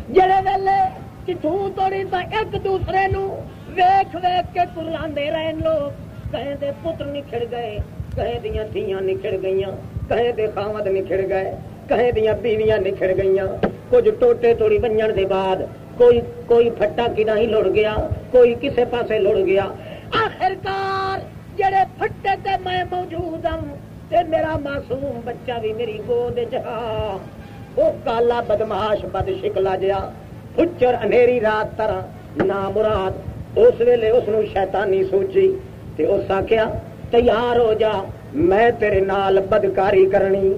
جڑے ویلے کتھوں توڑی تا ایک دوسرے نو ویکھ ویکھ کے کراندے رہن لوگ کہیں دے پتر نکھڑ گئے کہیں دیاں دھیاں نکھڑ گئیاں کہیں دے خاوند نکھڑ گئے کہیں دیاں بیویاں نکھڑ گئیاں کچھ ٹوٹے توڑی ونجن دے بعد کوئی پھٹا کنا ہی لڑ گیا کوئی کسے پاسے لڑ گیا آخرکار جڑے پھٹے تے میں موجود ہوں تے میرا معصوم بچہ بھی میری گود جہا وہ کالا بدماش بد شکلا جیا پچر انیری رات طرح نامراد اس ویلے اس نو شیطانی سوچی تے اس آکھیا تیار ہو جا میں تیرے نال بدکاری کرنی.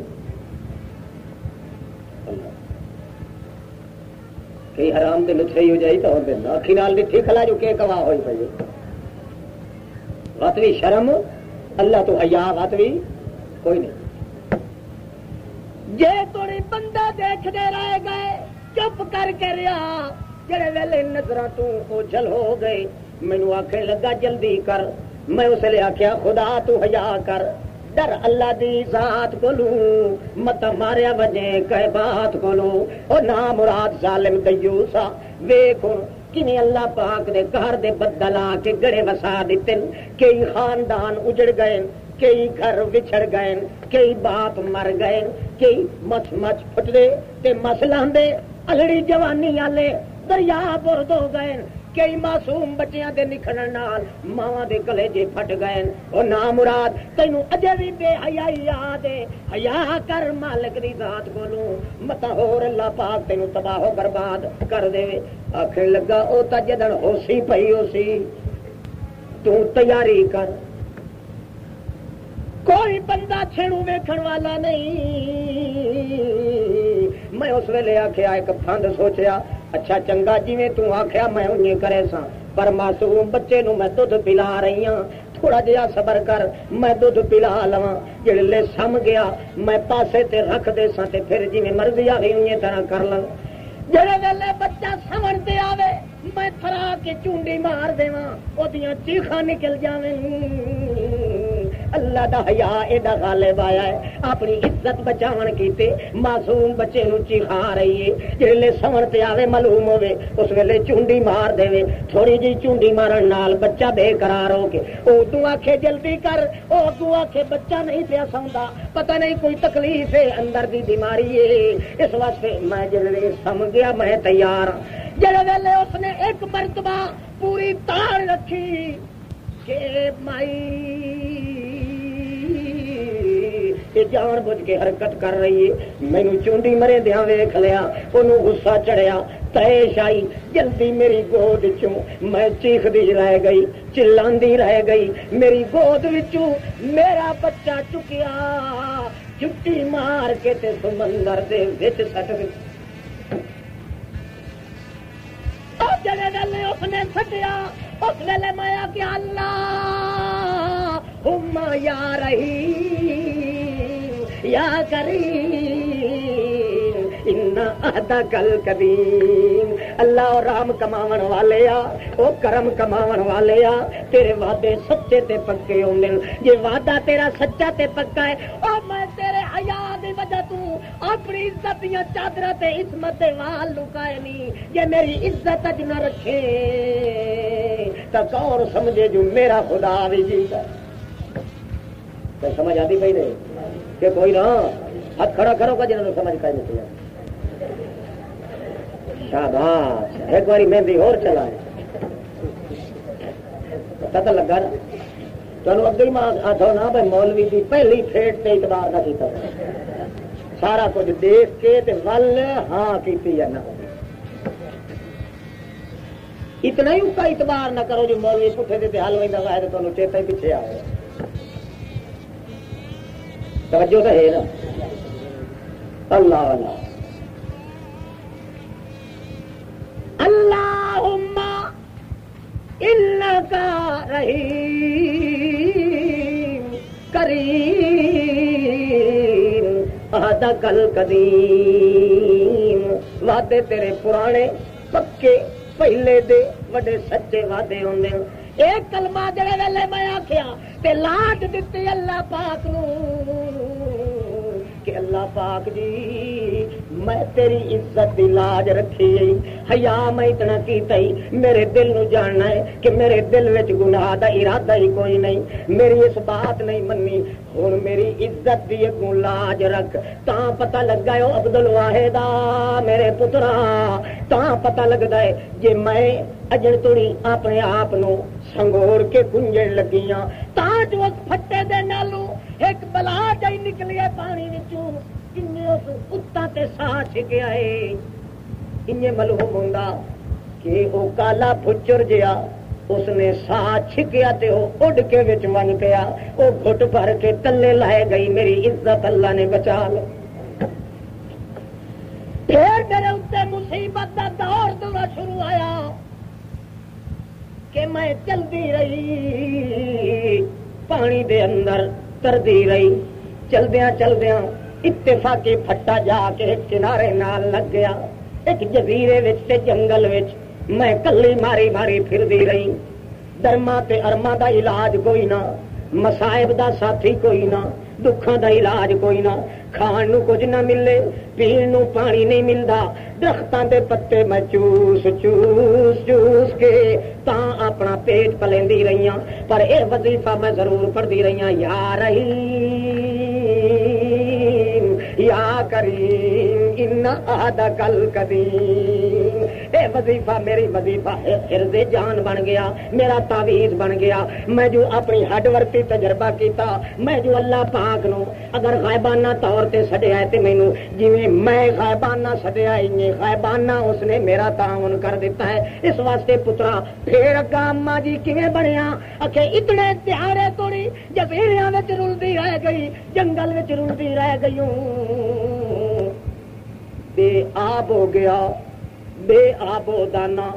کئی حرام دے لچھئی ہو جائی تو اکھی نال لٹھی کھلا جو کہ کوا ہوئی پئی وت بھی شرم اللہ تو حیا وت بھی کوئی نہیں. جے توڑی بندہ دیکھ دے رہ گئے چپ کر کے رہا جڑے ویلے نظراں تو اوجھل ہو گئے مینوں آکھن لگا جلدی کر. میں اس لیے آخیا خدا تو حیا کر ڈر اللہ دی ذات کولو مت ماریا وجے کہ بات کولو او نا مراد ظالم دیوسا ویکھ کنے اللہ پاک دے گھر دے بدل آ کے گڑے وسا دتے. کئی خاندان اجڑ گئے کئی گھر وچھڑ گئے کئی باپ مر گئے کئی مچ مچ پھٹدے تے مسلاندے الڑی جوانی والے دریا برد ہو گئے. کئی معصوم بچیاں دے نکھڑن نال ماواں دے کلیجے پھٹ گئے. او نا مراد تینوں اجے بھی بے حیائی یاد ہے. حیا کر مالک دی ذات کولوں متا ہور اللہ پاک تینوں تباہ و برباد کر دے. آکھن لگا او تا جدن ہوسی پئی ہوسی تو تیاری کر. کوئی بندہ چھڑوں ویکھن والا نہیں. میں اس ویلے آخیا ایک پھند سوچیا اچھا چنگا جویں تو آخیا میں انہیں کرے سا پر معصوم بچے نو میں دودھ پلا رہی ہاں تھوڑا جہا صبر کر میں دودھ پلا لواں جڑے سم گیا میں پاسے تے رکھ دے سا تے پھر جویں مرضی آ گئی انہیں طرح کر لوں. جڑے ویلے بچہ سمجھ تے آوے میں تھرا کے چونڈی مار دیواں اودیاں چیخاں نکل جاویں. اللہ دا حیا ایڈا غالب آیا ہے اپنی عزت بچاون کیتے معصوم بچے نو چیخا رہی ہے جڑے سمجھ تے آوے معلوم ہوے اس ویلے چونڈی مار دے. تھوڑی جی چونڈی مارن نال بچہ بے قرار ہو کے او تو آکھے جلدی کر او تو آکھے بچہ نہیں پیا سوندا پتہ نہیں کوئی تکلیف ہے اندر دی بیماری ہے. اس واسطے میں جڑے سم گیا میں تیار. جڑے ویلے اس نے ایک مرتبہ پوری تاڑ رکھی کہ مائی یہ جان بوجھ کے حرکت کر رہی ہے مینو چونڈی مرے دیا ویکھ لیا انہوں غصہ چڑھیا تیش آئی جلدی میری گود چوں میں چیخ دی رہ گئی چلاندی رہ گئی. میری گود وچوں میرا بچہ چکیا چھٹی مار کے تے سمندر دے وچ سٹ گئی. جڑے ویلے اس نے سٹیا اس ویلے میں آخیا اللہ ہما یا رحیم یا کریم ان عہدک القدیم. اللہ اور رام کماون والے آ او کرم کماون والے آ تیرے وعدے سچے تے پکے ہوندے جے وعدہ تیرا سچا تے پکا ہے او میں تیرے حیا دی وجہ تو اپنی عزت دیاں چادراں تے عصمت دے وال لکائے نہیں. جے میری عزت اج نہ رکھے تا کون سمجھے جو میرا خدا بھی جیتا. تو سمجھ آتی پئی نہیں کہ کوئی نہ ہاتھ کھڑا کرو گا جنہوں نے سمجھ کر نہیں کیا. شاباش ایک باری مہندی اور چلا ہے پتہ لگا نا تمہیں اگے ہی آخو نا بھائی مولوی کی پہلی پھیٹ تے اعتبار نہ کیتا سارا کچھ دیکھ کے تے ول ہاں کیتی ہے نا اتنا ہی اس کا اعتبار نہ کرو جو مولوی پٹھے دے حل ہوتا ہے تو تمہیں چیتا ہی پیچھے آئے. توجہ تو ہے نا. اللہ اللہ اللہم انکا رحیم کریم عہدک القدیم. وعدے تیرے پرانے پکے پہلے دے وڈے سچے وعدے ہوندے. ایک کلمہ جڑے ویلے میں آکھیا تے لاٹ دتی اللہ پاک نو کہ اللہ پاک جی میں تیری عزت دی لاج رکھی حیا میں اتنا کیتا ہی میرے دل نو جاننا ہے کہ میرے دل وچ گناہ دا ارادہ ہی کوئی نہیں میری اس بات نہیں منی ہن میری عزت دی اگوں لاج رکھ تاں پتہ لگا ہے عبد الواحد میرے پترا تاں پتہ لگدا ہے جے میں اجن توڑی اپنے آپ نو سنگور کے کنجن لگیاں تاں جو اس پھٹے دے نالوں ایک بلا جائی نکلی ہے پانی وچوں انہیں اس کتا تے ساہ چھکیا ہے انہیں معلوم ہوندا کہ او کالا پھچر جیا اس نے سا چھکیا تے وہ اڈ کے وچ ون پیا، وہ گھٹ بھر کے تلے لائے گئی، میری عزت اللہ نے بچا لی۔ پھر میرے اتنے مصیبت کا دور دورہ شروع آیا کہ میں چلتی رہی پانی دے اندر تردی رہی، چلدیاں چلدیاں اتفاقی پھٹا جا کے ایک کنارے نال لگ گیا، ایک جزیرے وچ تے جنگل وچ میں کلی ماری ماری پھردی رہی، درما تے ارما دا علاج کوئی نہ، مصائب دا ساتھی کوئی نہ، دکھاں دا علاج کوئی نہ، کھان نو کچھ نہ ملے، پین نو پانی نہیں ملدا، درختاں دے پتے میں چوس چوس چوس کے تاں اپنا پیٹ پلیندی رہیاں، پر اے وظیفہ میں ضرور پڑھدی رہیاں، یا رحیم یا کریم ان عہدک القدیم۔ اے وظیفہ میری وظیفہ حرز جان بن گیا، میرا تعویذ بن گیا۔ میں جو اپنی ہڈ ورتی تجربہ کیتا، میں جو اللہ پاک نو اگر غائبانہ طور تے سڈیا ہے تے مینوں جویں میں غائبانہ سڈیا ہے غائبانہ اس نے میرا تعاون کر دیتا ہے۔ اس واسطے پترا پھر اگا اما جی کیویں بنیا؟ اکھے اتنے تہاڑے توڑی جزیریاں وچ رلدی رہ گئی، جنگل وچ رلدی رہ گئی، بے آب ہو گیا، بے آب و دانا۔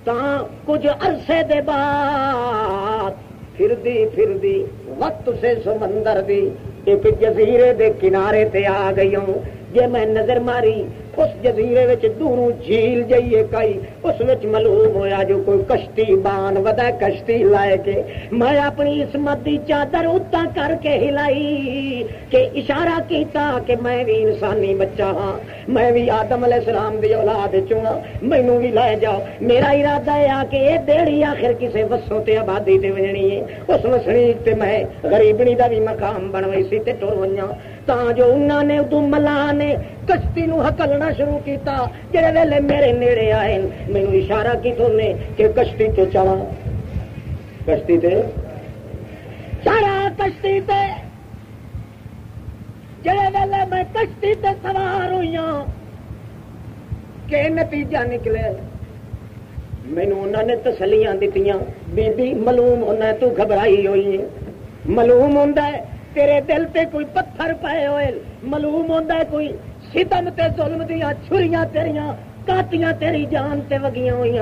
تاں کچھ عرصے دے بعد پھردی پھردی وقت سے سمندر دی ایک جزیرے دے کنارے تے آ گئی ہوں۔ جے میں نظر ماری اس جزیرے وچ دوروں جھیل جائیے کئی، اس وچ معلوم ہویا جو کوئی کشتی بان ودا کشتی لائے کے میں اپنی عصمت دی چادر اتاں کر کے ہلائی کہ اشارہ کیتا کہ میں بھی انسانی بچہ ہاں، میں بھی آدم علیہ السلام دی اولاد چوں، مینوں بھی لے جاؤ۔ میرا ارادہ ہے کہ یہ دیڑی آخر کسے وسوں تے آبادی تے ونجنی ہے، اس وسنی تے میں غریبنی دا بھی مقام بنوائی سی تے ٹر ونجاں۔ تاں جو انہاں نے ادو ملاح نے کشتی نو ہکلنا شروع کیتا، جڑے ویلے میرے نیڑے آئے مینوں اشارہ کیتا نے کہ کشتی تے چڑھا، کشتی تے چڑھا، کشتی تے جڑے ویلے میں کشتی تے سوار ہوئی ہوں کہ نتیجہ نکلے مینوں انہاں نے تسلیاں دتیاں، بی بی معلوم ہونا تو گھبرائی ہوئی ہے، معلوم ہوندا ہے تیرے دل تے کوئی پتھر پائے ہوئے، معلوم ہوندا ہے کوئی ستم تے ظلم دیاں چھریاں تیریاں کاتیاں تیری جان تے وگیاں ہوئی،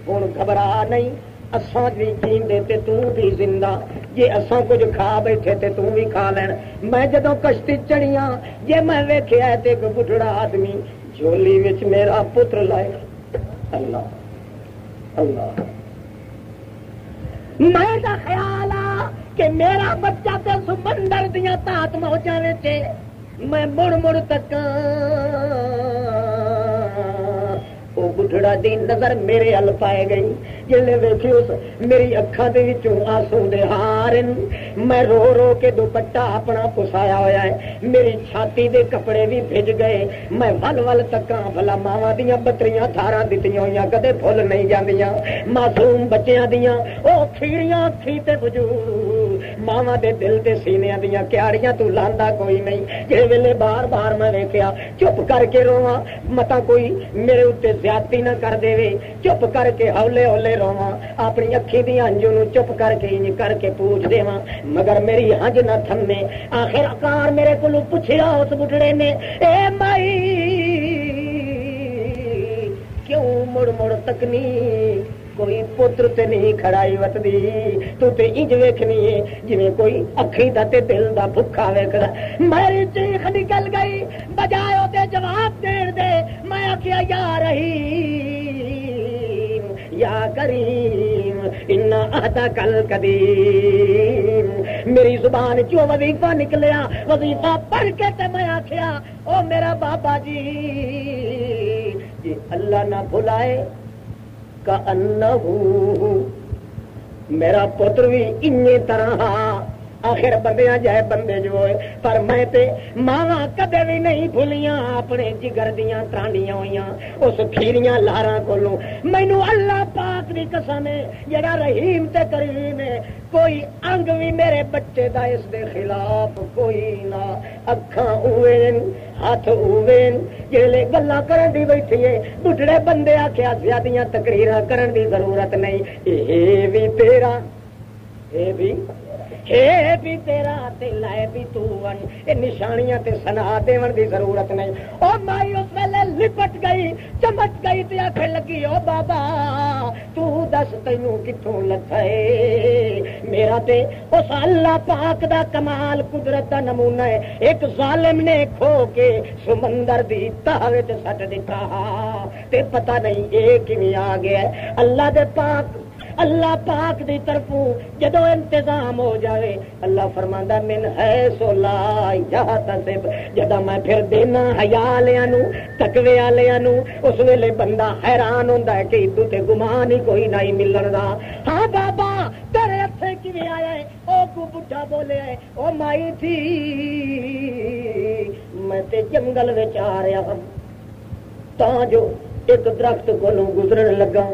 ہن گھبرا نہیں، اساں بھی جیندے تے تو بھی زندہ، جے اساں کچھ کھا بیٹھے تے تو بھی کھا لین۔ میں جدوں کشتی چڑھیاں جے میں ویکھیا تے ایک بڈھڑا آدمی جھولی وچ میرا پتر لائے، اللہ اللہ، میں دا خیال آ کہ میرا بچہ تے سمندر دیاں تات موجاں وچ، میں مڑ مڑ تک وہ بڈھڑا دی نظر میرے ال پائے گئی، جلے ویکھی اس میری اکھاں دے وچوں آنسو دے ہارن، میں رو رو کے دوپٹہ اپنا پسایا ہویا ہے، میری چھاتی دے کپڑے بھی بھج گئے، میں ول ول تکاں بھلا ماواں دیاں بتریاں تھاراں دتیاں ہویاں کدے بھول نہیں جاندیاں، معصوم بچیاں دیاں او کھیڑیاں اکھی تے وجو ماواں دے دل تے سینیاں دیاں کیاڑیاں تو لاندا کوئی نہیں، جے ویلے بار بار میں ویکھیا چپ کر کے رواں متا کوئی میرے اوتے زیادتی نہ کر دے، چپ کر کے ہولے ہولے رواں، اپنی اکھی دی ہنجو نو چپ کر کے انج کر کے پوچھ دیواں، مگر میری ہنج نہ تھمے۔ آخر کار میرے کولوں پوچھیا اس بڈھڑے نے، اے مائی کیوں مڑ مڑ تکنی، کوئی پتر تے نہیں کھڑائی وتدی، تو تے انج ویکھنی ہے جویں کوئی اکھی دا تے دل دا بھکھا ویکھدا۔ میری چیخ نکل گئی، بجائے اوتے جواب دین دے میں آکھیا یا رحیم یا کریم ان عہدک القدیم۔ میری زبان چوں وظیفہ نکلیا، وظیفہ پڑھ کے تے میں آکھیا او میرا بابا جی جی اللہ نہ بھلائے کأنہ میرا پتر بھی انہی طرح آخر بندیاں جائے بندے جو ہوئے، پر میں تے ماواں کدے بھی نہیں بھولیاں اپنے جگر دیاں ترانڈیاں ہویاں اس کھیریاں لاراں کولوں۔ مینوں اللہ پاک دی قسم ہے جڑا رحیم تے کریم ہے، کوئی انگ بھی میرے بچے دا اس دے خلاف کوئی نہ، اکھاں اوے ہاتھ اوے جڑے گلاں کرن دی بیٹھی ہے بڈھڑے بندے آکھیا زیادیاں تقریراں کرن دی ضرورت نہیں اے بھی تیرا اے بھی تیرا تے لائے بھی تو ون اے نشانیاں تے سنا دیون دی ضرورت نہیں او مائی اس ویلے لپٹ گئی چمٹ گئی تے آکھن لگی او بابا تو دس تینوں کتھوں لتھا اے میرا تے اس اللہ پاک دا کمال قدرت دا نمونہ ہے ایک ظالم نے کھو کے سمندر دی تہ وچ سٹ دتا تے پتہ نہیں اے کیویں آ گیا اللہ دے اللہ پاک دی طرفوں جدو انتظام ہو جائے اللہ فرماندا من ہے سو لا یحتسب جدا میں پھر دینا حیا والےاں نو تقوی والےاں نو اس ویلے بندہ حیران ہوندا ہے کہ ادو تے گمان ہی کوئی نہیں ملن دا ہاں بابا تیرے ہتھے کیویں آیا ہے او کو بڈھا بولے ہے او مائی تھی میں تے جنگل وچ آ رہا ہوں تاں جو ایک درخت کولوں گزرن لگا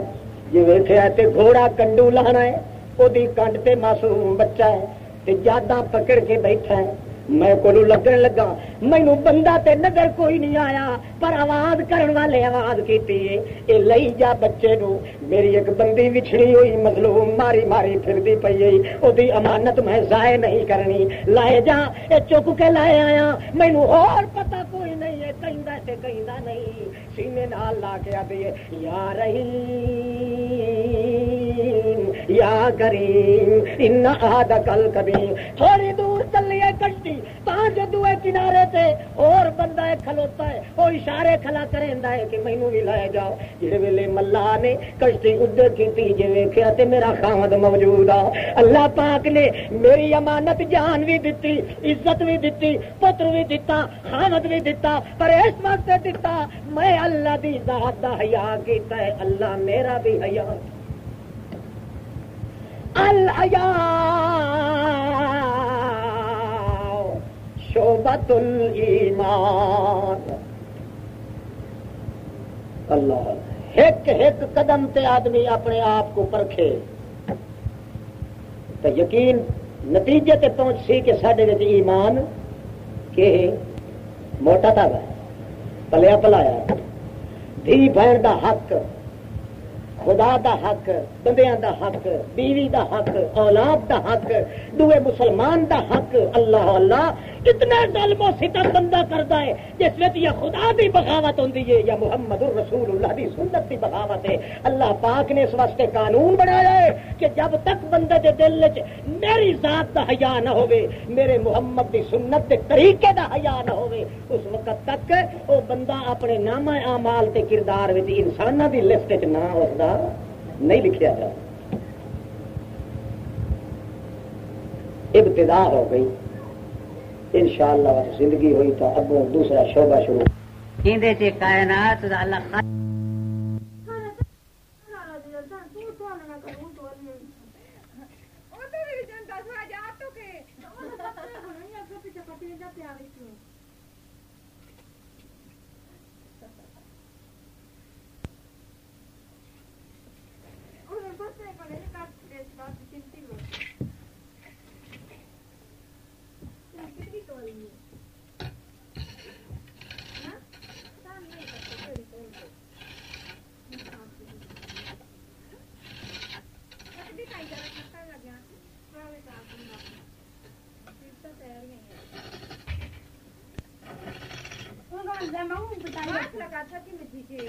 جی ویکھیا تے گھوڑا کنڈو لانا ہے وہ کنڈ تے معصوم بچہ ہے تے جاداں پکڑ کے بیٹھا ہے میں کو لگن لگا مینوں بندہ تے نظر کوئی نہیں آیا پر آواز کرن والے آواز کیتی ہے اے لئی جا بچے نو میری ایک بندی وچھڑی ہوئی مظلوم ماری ماری پھردی پئی ہے او دی امانت میں ضائع نہیں کرنی لائے جا اے چک کے لائے آیا مینوں اور پتہ کوئی نہیں ہے کہندا تے کہندا نہیں سینے نال لا کے آدی یا رحیم یا کریم ان عہدک الکبیر تھوڑی دور چلیے کشتی تاں جدو کنارے تے اور بندہ کھلوتا ہے وہ اشارے کھلا کریندا ہے کہ مینوں بھی لے جاؤ جے ویلے ملا نے کشتی ادھر کیتی جے ویکھیا تے میرا خاوند موجود آ اللہ پاک نے میری امانت جان بھی دتی عزت بھی دتی پتر بھی دتا خاوند بھی دتا پر اس وقت دتا میں اللہ دی ذات دا حیا کیتا ہے اللہ میرا بھی حیا الحیا شعبۃ الایمان اللہ ایک ایک قدم تے آدمی اپنے آپ کو پرکھے تو یقین نتیجے تے پہنچ سی کہ ساڈے وچ ایمان کہ موٹا تھا پلیا پلایا دھی بہن دا حق خدا دا حق بندیاں دا حق بیوی دا حق اولاد دا حق دوے مسلمان دا حق اللہ اللہ اتنے ظلم و ستم بندہ کرتا ہے جس وچ یا خدا دی بغاوت ہوندی ہے یا محمد الرسول اللہ دی سنت دی بغاوت ہے اللہ پاک نے اس واسطے قانون بنایا ہے کہ جب تک بندے دے دل وچ میری ذات دا حیا نہ ہوے میرے محمد دی سنت دے طریقے دا حیا نہ ہوے اس وقت تک وہ بندہ اپنے نامہ اعمال تے کردار وچ انساناں دی لسٹ وچ نہ ہوتا نہیں لکھیا جا ابتدا ہو گئی انشاءاللہ زندگی ہوئی تو اب دوسرا شعبہ شروع اندے تے کائنات دا اللہ لگا تھا کہ